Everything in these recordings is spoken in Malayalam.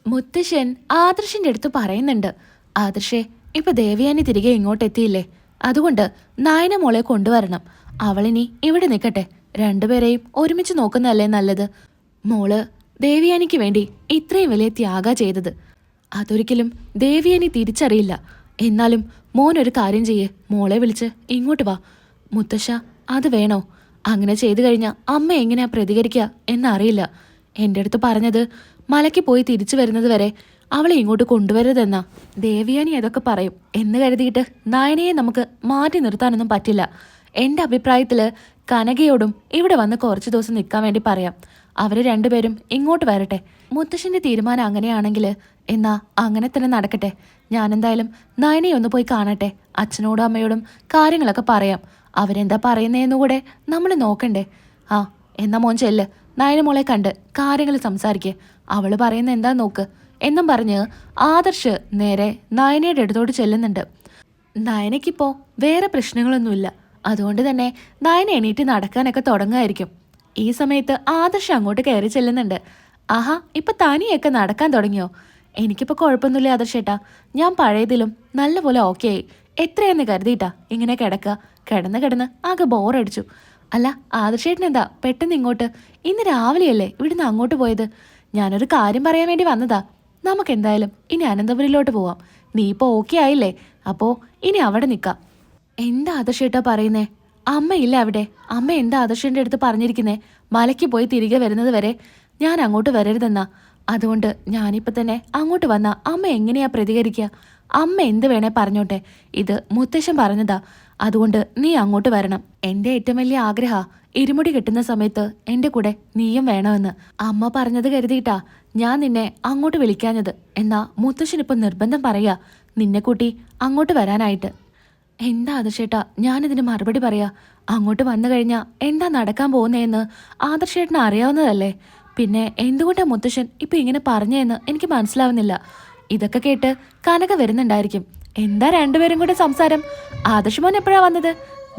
മുത്തശ്ശൻ ആദർശിന്റെ അടുത്ത് പറയുന്നുണ്ട്, ആദർശേ ഇപ്പൊ ദേവയാനി തിരികെ ഇങ്ങോട്ട് എത്തിയില്ലേ, അതുകൊണ്ട് നായന മോളെ കൊണ്ടുവരണം. അവളിനി ഇവിടെ നിൽക്കട്ടെ, രണ്ടുപേരെയും ഒരുമിച്ച് നോക്കുന്നതല്ലേ നല്ലത്. മോള് ദേവയാനിക്ക് വേണ്ടി ഇത്രയും വലിയ ത്യാഗ ചെയ്തത്. അതൊരിക്കലും ദേവയാനി തിരിച്ചറിയില്ല. എന്നാലും മോൻ ഒരു കാര്യം ചെയ്യേ, മോളെ വിളിച്ച് ഇങ്ങോട്ട് വാ. മുത്തശ്ശ അത് വേണോ? അങ്ങനെ ചെയ്തു കഴിഞ്ഞാൽ അമ്മ എങ്ങനെയാ പ്രതികരിക്കുക എന്നറിയില്ല. എൻ്റെ അടുത്ത് പറഞ്ഞത് മലയ്ക്ക് പോയി തിരിച്ചു വരുന്നത് വരെ അവളെ ഇങ്ങോട്ട് കൊണ്ടുവരരുതെന്നാ. ദേവയാനി അതൊക്കെ പറയും എന്ന് കരുതിയിട്ട് നയനയെ നമുക്ക് മാറ്റി നിർത്താനൊന്നും പറ്റില്ല. എൻ്റെ അഭിപ്രായത്തിൽ കനകയോടും ഇവിടെ വന്ന് കുറച്ച് ദിവസം നിൽക്കാൻ വേണ്ടി പറയാം. അവർ രണ്ടുപേരും ഇങ്ങോട്ട് വരട്ടെ. മുത്തശ്ശൻ്റെ തീരുമാനം അങ്ങനെയാണെങ്കിൽ എന്നാ അങ്ങനെ തന്നെ നടക്കട്ടെ. ഞാനെന്തായാലും നയനയെ ഒന്ന് പോയി കാണട്ടെ. അച്ഛനോടും അമ്മയോടും കാര്യങ്ങളൊക്കെ പറയാം. അവരെന്താ പറയുന്നതെന്നുകൂടെ നമ്മൾ നോക്കണ്ടേ. ആ എന്നാ മോൻ ചെല്ല്, നയന മോളെ കണ്ട് കാര്യങ്ങൾ സംസാരിക്കേ. അവള് പറയുന്ന എന്താ നോക്ക് എന്നും പറഞ്ഞ് ആദർശ് നേരെ നയനയുടെ അടുത്തോട്ട് ചെല്ലുന്നുണ്ട്. നയനയ്ക്കിപ്പോ വേറെ പ്രശ്നങ്ങളൊന്നുമില്ല. അതുകൊണ്ട് തന്നെ നയന എണീറ്റ് നടക്കാനൊക്കെ തുടങ്ങുമായിരിക്കും. ഈ സമയത്ത് ആദർശ് അങ്ങോട്ട് കയറി ചെല്ലുന്നുണ്ട്. ആഹാ, ഇപ്പൊ തനിയൊക്കെ നടക്കാൻ തുടങ്ങിയോ? എനിക്കിപ്പോ കുഴപ്പമൊന്നുമില്ല ആദർശേട്ടാ, ഞാൻ പഴയതിലും നല്ലപോലെ ഓക്കെ ആയി. എത്രയെന്ന് കരുതിയിട്ടാ ഇങ്ങനെ കിടക്കുക. കിടന്ന് ആകെ ബോറടിച്ചു. അല്ല ആദർശേട്ടൻ എന്താ പെട്ടെന്ന് ഇങ്ങോട്ട്? ഇന്ന് രാവിലെയല്ലേ ഇവിടുന്ന് അങ്ങോട്ട് പോയത്? ഞാനൊരു കാര്യം പറയാൻ വേണ്ടി വന്നതാ. നമുക്ക് എന്തായാലും ഇനി അനന്തപുരിയിലോട്ട് പോവാം. നീ ഇപ്പോൾ ഓക്കെ ആയില്ലേ? അപ്പോൾ ഇനി അവിടെ നിൽക്കാം. എന്താ ആദർശേട്ടാ പറയുന്നേ? അമ്മയില്ല അവിടെ. അമ്മ എന്താ ആദർശന്റെ അടുത്ത് പറഞ്ഞിരിക്കുന്നേ? മലയ്ക്ക് പോയി തിരികെ വരുന്നത് വരെ ഞാൻ അങ്ങോട്ട് വരരുതെന്നാ. അതുകൊണ്ട് ഞാനിപ്പോൾ തന്നെ അങ്ങോട്ട് വന്നാ അമ്മ എങ്ങനെയാ പ്രതികരിക്കുക? അമ്മ എന്ത് വേണേ പറഞ്ഞോട്ടെ, ഇത് മുത്തശ്ശൻ പറഞ്ഞതാ. അതുകൊണ്ട് നീ അങ്ങോട്ട് വരണം. എൻ്റെ ഏറ്റവും വലിയ ആഗ്രഹ ഇരുമുടി കെട്ടുന്ന സമയത്ത് എൻ്റെ കൂടെ നീയും വേണമെന്ന്. അമ്മ പറഞ്ഞത് കരുതിയിട്ടാ ഞാൻ നിന്നെ അങ്ങോട്ട് വിളിക്കാഞ്ഞത്. എന്നാ മുത്തശ്ശനിപ്പം നിർബന്ധം പറയാ നിന്നെ കൂട്ടി അങ്ങോട്ട് വരാനായിട്ട്. എന്താ ആദർശേട്ടാ ഞാനിതിന് മറുപടി പറയാ? അങ്ങോട്ട് വന്നു കഴിഞ്ഞാ എന്താ നടക്കാൻ പോകുന്നതെന്ന് ആദർശേട്ടന് അറിയാവുന്നതല്ലേ. പിന്നെ എന്തുകൊണ്ടാ മുത്തശ്ശൻ ഇപ്പൊ ഇങ്ങനെ പറഞ്ഞതെന്ന് എനിക്ക് മനസ്സിലാവുന്നില്ല. ഇതൊക്കെ കേട്ട് കനക വരുന്നുണ്ടായിരിക്കും. എന്താ രണ്ടുപേരും കൂടെ സംസാരം? ആദർശ് മോൻ എപ്പോഴാ വന്നത്?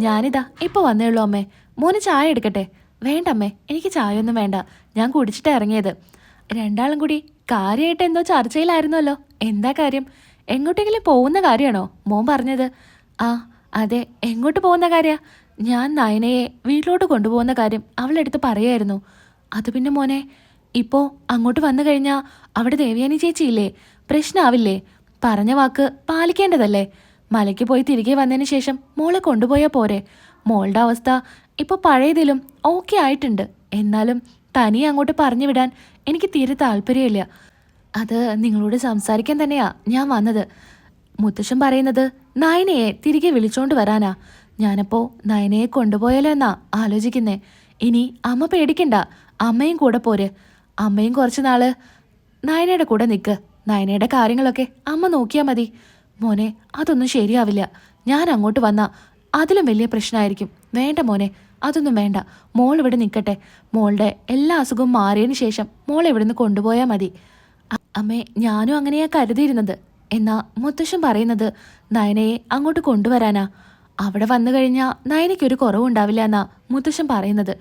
ഞാനിതാ ഇപ്പൊ വന്നേ ഉള്ളൂ അമ്മേ. മോന് ചായ എടുക്കട്ടെ? വേണ്ടമ്മേ, എനിക്ക് ചായ ഒന്നും വേണ്ട, ഞാൻ കുടിച്ചിട്ടാ ഇറങ്ങിയത്. രണ്ടാളും കൂടി കാര്യമായിട്ട് എന്തോ ചർച്ചയിലായിരുന്നല്ലോ. എന്താ കാര്യം? എങ്ങോട്ടെങ്കിലും പോകുന്ന കാര്യമാണോ മോൻ പറഞ്ഞത്? ആ അതെ, എങ്ങോട്ട് പോകുന്ന കാര്യ? ഞാൻ നയനയെ വീട്ടിലോട്ട് കൊണ്ടുപോകുന്ന കാര്യം അവളെടുത്ത് പറയായിരുന്നു. അത് പിന്നെ മോനെ, ഇപ്പോ അങ്ങോട്ട് വന്നു കഴിഞ്ഞാ അവിടെ ദേവയാനി ചേച്ചിയില്ലേ, പ്രശ്നമാവില്ലേ? പറഞ്ഞ വാക്ക് പാലിക്കേണ്ടതല്ലേ? മലയ്ക്ക് പോയി തിരികെ വന്നതിന് ശേഷം മോളെ കൊണ്ടുപോയാൽ പോരെ? മോളുടെ അവസ്ഥ ഇപ്പോൾ പഴയതിലും ഓക്കെ ആയിട്ടുണ്ട്. എന്നാലും തനിയെ അങ്ങോട്ട് പറഞ്ഞു വിടാൻ എനിക്ക് തീരെ താല്പര്യമില്ല. അത് നിങ്ങളോട് സംസാരിക്കാൻ തന്നെയാ ഞാൻ വന്നത്. മുത്തശ്ശൻ പറയുന്നത് നയനയെ തിരികെ വിളിച്ചോണ്ട് വരാനാ. ഞാനപ്പോ നയനയെ കൊണ്ടുപോയാലോ എന്നാ ആലോചിക്കുന്നേ. ഇനി അമ്മ പേടിക്കണ്ട, അമ്മയും കൂടെ പോര്. അമ്മയും കുറച്ച് നാള് നയനയുടെ കൂടെ നിൽക്ക്. നയനയുടെ കാര്യങ്ങളൊക്കെ അമ്മ നോക്കിയാൽ മതി. മോനെ, അതൊന്നും ശരിയാവില്ല. ഞാൻ അങ്ങോട്ട് വന്നാ അതിലും വലിയ പ്രശ്നമായിരിക്കും. വേണ്ട മോനെ, അതൊന്നും വേണ്ട. മോൾ ഇവിടെ നിൽക്കട്ടെ. മോളുടെ എല്ലാ അസുഖവും മാറിയതിന് ശേഷം മോളെ ഇവിടുന്ന് കൊണ്ടുപോയാൽ മതി. അമ്മേ, ഞാനും അങ്ങനെയാ കരുതിയിരുന്നത്. എന്നാ മുത്തശ്ശൻ പറയുന്നത് നയനയെ അങ്ങോട്ട് കൊണ്ടുവരാനാ. അവിടെ വന്നു കഴിഞ്ഞാൽ നയനയ്ക്കൊരു കുറവുണ്ടാവില്ല എന്നാ മുത്തശ്ശൻ പറയുന്നത്.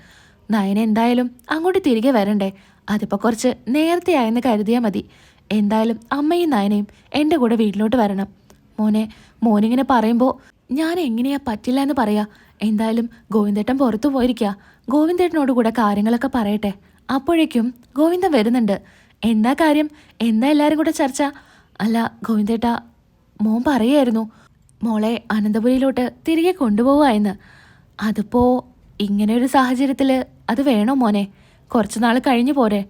നയന എന്തായാലും അങ്ങോട്ട് തിരികെ വരണ്ടേ? അതിപ്പോൾ കുറച്ച് നേരത്തെ ആയെന്ന് കരുതിയാൽ മതി. എന്തായാലും അമ്മയും നയനയും എൻ്റെ കൂടെ വീട്ടിലോട്ട് വരണം. മോനിങ്ങനെ പറയുമ്പോൾ ഞാൻ എങ്ങനെയാ പറ്റില്ല എന്ന് പറയാ? എന്തായാലും ഗോവിന്ദേട്ടൻ പുറത്തു പോയിരിക്കുക. ഗോവിന്ദേട്ടനോട് കൂടെ കാര്യങ്ങളൊക്കെ പറയട്ടെ. അപ്പോഴേക്കും ഗോവിന്ദൻ വരുന്നുണ്ട്. എന്താ കാര്യം? എന്താ എല്ലാവരും കൂടെ ചർച്ച? അല്ല ഗോവിന്ദേട്ടാ, മോൻ പറയായിരുന്നു മോളെ അനന്തപുരിയിലോട്ട് തിരികെ കൊണ്ടുപോവുക എന്ന്. അതിപ്പോ ഇങ്ങനെ ഒരു സാഹചര്യത്തിൽ അത് വേണോ മോനെ? കുറച്ചു നാൾ കഴിഞ്ഞു പോരെ?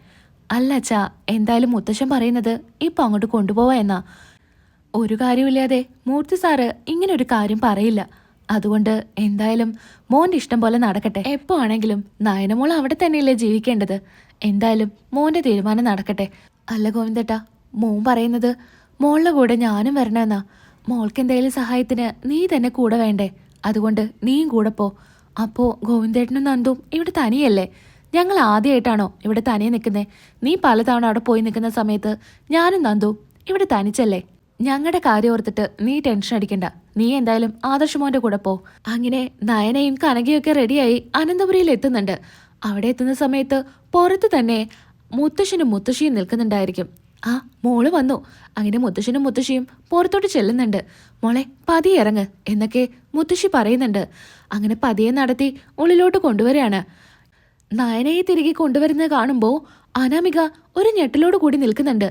അല്ല അച്ഛാ, എന്തായാലും മുത്തശ്ശൻ പറയുന്നത് ഇപ്പം അങ്ങോട്ട് കൊണ്ടുപോവാ എന്നാ. ഒരു കാര്യമില്ലാതെ മൂർത്തി സാറ് ഇങ്ങനെ ഒരു കാര്യം പറയില്ല. അതുകൊണ്ട് എന്തായാലും മോൻ്റെ ഇഷ്ടം പോലെ നടക്കട്ടെ. എപ്പോ ആണെങ്കിലും നയനമോൾ അവിടെ തന്നെയല്ലേ ജീവിക്കേണ്ടത്. എന്തായാലും മോൻ്റെ തീരുമാനം നടക്കട്ടെ. അല്ല ഗോവിന്ദേട്ടാ, മോൻ പറയുന്നത് മോളുടെ കൂടെ ഞാനും വരണമെന്നാ. മോൾക്ക് എന്തെങ്കിലും സഹായത്തിന് നീ തന്നെ കൂടെ വേണ്ടേ? അതുകൊണ്ട് നീയും കൂടെ പോ. അപ്പോൾ ഗോവിന്ദേട്ടനും നന്ദും ഇവിടെ തനിയല്ലേ? ഞങ്ങൾ ആദ്യമായിട്ടാണോ ഇവിടെ തനിയെ നിൽക്കുന്നേ? നീ പലതവണ അവിടെ പോയി നിൽക്കുന്ന സമയത്ത് ഞാനും നന്ദു ഇവിടെ തനിച്ചല്ലേ? ഞങ്ങളുടെ കാര്യം ഓർത്തിട്ട് നീ ടെൻഷൻ അടിക്കണ്ട. നീ എന്തായാലും ആദർശ് കൂടെ പോ. അങ്ങനെ നയനയും കനകയൊക്കെ റെഡിയായി അനന്തപുരിയിൽ എത്തുന്നുണ്ട്. അവിടെ എത്തുന്ന സമയത്ത് പുറത്ത് തന്നെ മുത്തശ്ശനും മുത്തശ്ശിയും നിൽക്കുന്നുണ്ടായിരിക്കും. ആ മോള് വന്നു. അങ്ങനെ മുത്തശ്ശനും മുത്തശ്ശിയും പുറത്തോട്ട് ചെല്ലുന്നുണ്ട്. മോളെ പതിയെ ഇറങ്ങ് എന്നൊക്കെ മുത്തശ്ശി പറയുന്നുണ്ട്. അങ്ങനെ പതിയെ നടത്തി ഉള്ളിലോട്ട് കൊണ്ടുവരികയാണ്. നയനയെ തിരികെ കൊണ്ടുവരുന്നത് കാണുമ്പോൾ അനാമിക ഒരു ഞെട്ടലോട് കൂടി നിൽക്കുന്നുണ്ട്.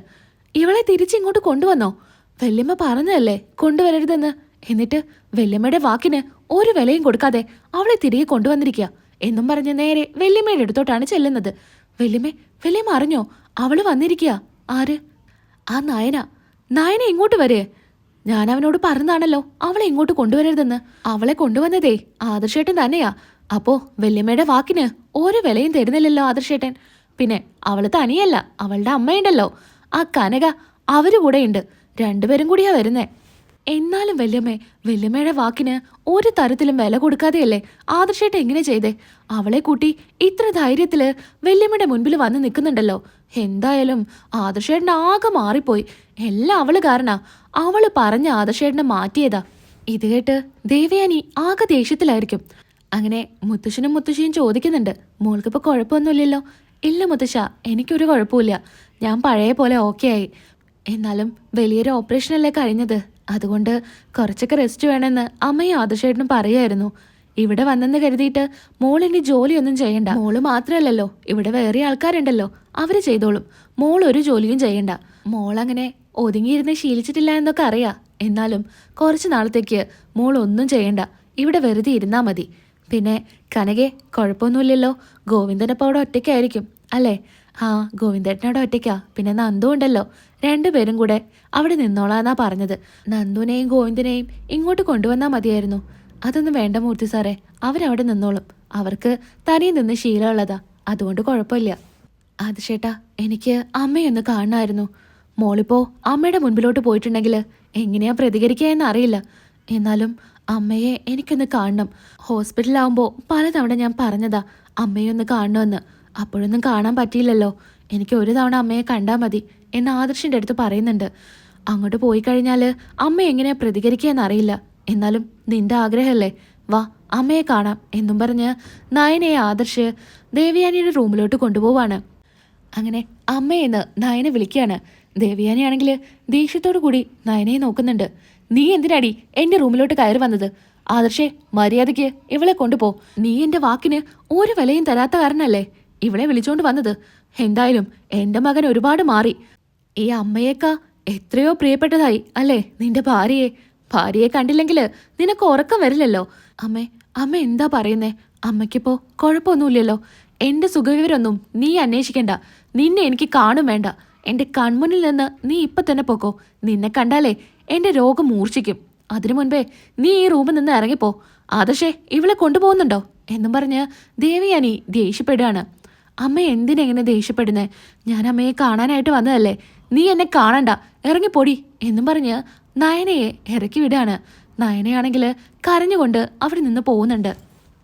ഇവളെ തിരിച്ചിങ്ങോട്ട് കൊണ്ടുവന്നോ? വല്യമ്മ പറഞ്ഞതല്ലേ കൊണ്ടുവരരുതെന്ന്. എന്നിട്ട് വല്യമ്മയുടെ വാക്കിന് ഒരു വിലയും കൊടുക്കാതെ അവളെ തിരികെ കൊണ്ടുവന്നിരിക്കുക എന്നും പറഞ്ഞ് നേരെ വല്യമ്മയുടെ അടുത്തോട്ടാണ് ചെല്ലുന്നത്. വല്യമ്മ അറിഞ്ഞോ? അവള് വന്നിരിക്കുക. ആര്? ആ നയന. നയന ഇങ്ങോട്ട് വരേ. ഞാൻ അവനോട് പറഞ്ഞതാണല്ലോ അവളെ ഇങ്ങോട്ട് കൊണ്ടുവരരുതെന്ന്. അവളെ കൊണ്ടുവന്നതേ ആദർശേട്ടൻ തന്നെയാ. അപ്പോ വല്യമ്മയുടെ വാക്കിന് ഒരു വിലയും തരുന്നില്ലല്ലോ ആദർശേട്ടൻ. പിന്നെ അവള് തനിയല്ല, അവളുടെ അമ്മയുണ്ടല്ലോ, ആ കനക. അവര് കൂടെയുണ്ട്. രണ്ടുപേരും കൂടിയാ വരുന്നേ. എന്നാലും വല്യമ്മയുടെ വാക്കിന് ഒരു തരത്തിലും വില കൊടുക്കാതെയല്ലേ ആദർശേട്ടൻ എങ്ങനെ ചെയ്തേ? അവളെ കൂട്ടി ഇത്ര ധൈര്യത്തില് വല്യമ്മയുടെ മുൻപിൽ വന്ന് നിൽക്കുന്നുണ്ടല്ലോ. എന്തായാലും ആദർശേട്ടൻ ആകെ മാറിപ്പോയി. എല്ലാം അവള് കാരണ. അവള് പറഞ്ഞ ആദർശേട്ടനെ മാറ്റിയതാ. ഇത് കേട്ട് ദേവയാനി ആകെ ദേഷ്യത്തിലായിരിക്കും. അങ്ങനെ മുത്തശ്ശനും മുത്തശ്ശിയും ചോദിക്കുന്നുണ്ട്, മോൾക്കിപ്പോ കുഴപ്പമൊന്നുമില്ലല്ലോ? ഇല്ല മുത്തശ്ശ, എനിക്കൊരു കുഴപ്പമില്ല. ഞാൻ പഴയ പോലെ ഓക്കെ ആയി. എന്നാലും വലിയൊരു ഓപ്പറേഷനല്ലേ കഴിഞ്ഞത്. അതുകൊണ്ട് കുറച്ചൊക്കെ റെസ്റ്റ് വേണമെന്ന് അമ്മയും ആദർശേട്ടനും പറയായിരുന്നു. ഇവിടെ വന്നെന്ന് കരുതിയിട്ട് മോൾ ഇനി ജോലിയൊന്നും ചെയ്യണ്ട. മോള് മാത്രമല്ലല്ലോ, ഇവിടെ വേറെ ആൾക്കാരുണ്ടല്ലോ, അവര് ചെയ്തോളും. മോൾ ഒരു ജോലിയും ചെയ്യണ്ട. മോളങ്ങനെ ഒതുങ്ങിയിരുന്ന് ശീലിച്ചിട്ടില്ല എന്നൊക്കെ അറിയാം. എന്നാലും കുറച്ച് നാളത്തേക്ക് മോൾ ഒന്നും ചെയ്യണ്ട. ഇവിടെ വെറുതെ ഇരുന്നാ മതി. പിന്നെ കനകെ കുഴപ്പമൊന്നുമില്ലല്ലോ. ഗോവിന്ദനപ്പോൾ അവിടെ ഒറ്റയ്ക്കായിരിക്കും അല്ലേ? ആ, ഗോവിന്ദേട്ടനോട് ഒറ്റയ്ക്കാ. പിന്നെ നന്ദു ഉണ്ടല്ലോ. രണ്ടുപേരും കൂടെ അവിടെ നിന്നോളാന്നാ പറഞ്ഞത്. നന്ദുവിനെയും ഗോവിന്ദനെയും ഇങ്ങോട്ട് കൊണ്ടുവന്നാൽ മതിയായിരുന്നു. അതൊന്നും വേണ്ട മൂർത്തി സാറേ, അവരവിടെ നിന്നോളും. അവർക്ക് തനിയെ നിന്ന് ശീലമുള്ളതാ. അതുകൊണ്ട് കുഴപ്പമില്ല. അത് ചേട്ടാ, എനിക്ക് അമ്മയൊന്ന് കാണണമായിരുന്നു. മോളിപ്പോ അമ്മയുടെ മുൻപിലോട്ട് പോയിട്ടുണ്ടെങ്കിൽ എങ്ങനെയാ പ്രതികരിക്കുക എന്നറിയില്ല. എന്നാലും അമ്മയെ എനിക്കൊന്ന് കാണണം. ഹോസ്പിറ്റലാവുമ്പോൾ പലതവണ ഞാൻ പറഞ്ഞതാ അമ്മയൊന്ന് കാണണമെന്ന്. അപ്പോഴൊന്നും കാണാൻ പറ്റിയില്ലല്ലോ. എനിക്ക് ഒരു തവണ അമ്മയെ കണ്ടാൽ മതി എന്ന് ആദർശിൻ്റെ അടുത്ത് പറയുന്നുണ്ട്. അങ്ങോട്ട് പോയി കഴിഞ്ഞാൽ അമ്മ എങ്ങനെയാ പ്രതികരിക്കുക എന്നറിയില്ല. എന്നാലും നിന്റെ ആഗ്രഹമല്ലേ, വാ അമ്മയെ കാണാം എന്നും പറഞ്ഞ് നയനയെ ആദർശ് ദേവയാനിയുടെ റൂമിലോട്ട് കൊണ്ടുപോവാണ്. അങ്ങനെ അമ്മയെന്ന് നയനെ വിളിക്കുകയാണ്. ദേവയാനിയാണെങ്കിൽ ദേഷ്യത്തോടു കൂടി നയനയെ നോക്കുന്നുണ്ട്. നീ എന്തിനാടി എന്റെ റൂമിലോട്ട് കയറി വന്നത്? ആദർശേ, മര്യാദയ്ക്ക് ഇവളെ കൊണ്ടുപോ. നീ എന്റെ വാക്കിന് ഒരു വിലയും തരാത്ത കാരണല്ലേ ഇവളെ വിളിച്ചോണ്ട് വന്നത്. എന്തായാലും എന്റെ മകൻ ഒരുപാട് മാറി. ഈ അമ്മയേക്കാ എത്രയോ പ്രിയപ്പെട്ടതായി അല്ലേ നിന്റെ ഭാര്യയെ കണ്ടില്ലെങ്കിൽ നിനക്ക് ഉറക്കം വരില്ലല്ലോ. അമ്മ എന്താ പറയുന്നേ? അമ്മയ്ക്കിപ്പോ കുഴപ്പമൊന്നുമില്ലല്ലോ. എന്റെ സുഖവിവരൊന്നും നീ അന്വേഷിക്കണ്ട. നിന്നെ എനിക്ക് കാണും വേണ്ട. എന്റെ കൺമുന്നിൽ നിന്ന് നീ ഇപ്പൊ തന്നെ പോക്കോ. നിന്നെ കണ്ടാലേ എന്റെ രോഗം മൂർച്ഛിക്കും. അതിനു മുൻപേ നീ ഈ റൂമിൽ നിന്ന് ഇറങ്ങിപ്പോ. ആദർശേ, ഇവളെ കൊണ്ടുപോകുന്നുണ്ടോ എന്നും പറഞ്ഞ് ദേവയാനി ദേഷ്യപ്പെടുകയാണ്. അമ്മ എന്തിനെങ്ങനെ ദേഷ്യപ്പെടുന്നേ? ഞാൻ അമ്മയെ കാണാനായിട്ട് വന്നതല്ലേ. നീ എന്നെ കാണണ്ട, ഇറങ്ങിപ്പൊടി എന്നും പറഞ്ഞ് നയനയെ ഇറക്കി വിടാണ്. നയനയാണെങ്കിൽ കരഞ്ഞുകൊണ്ട് അവിടെ നിന്ന് പോകുന്നുണ്ട്.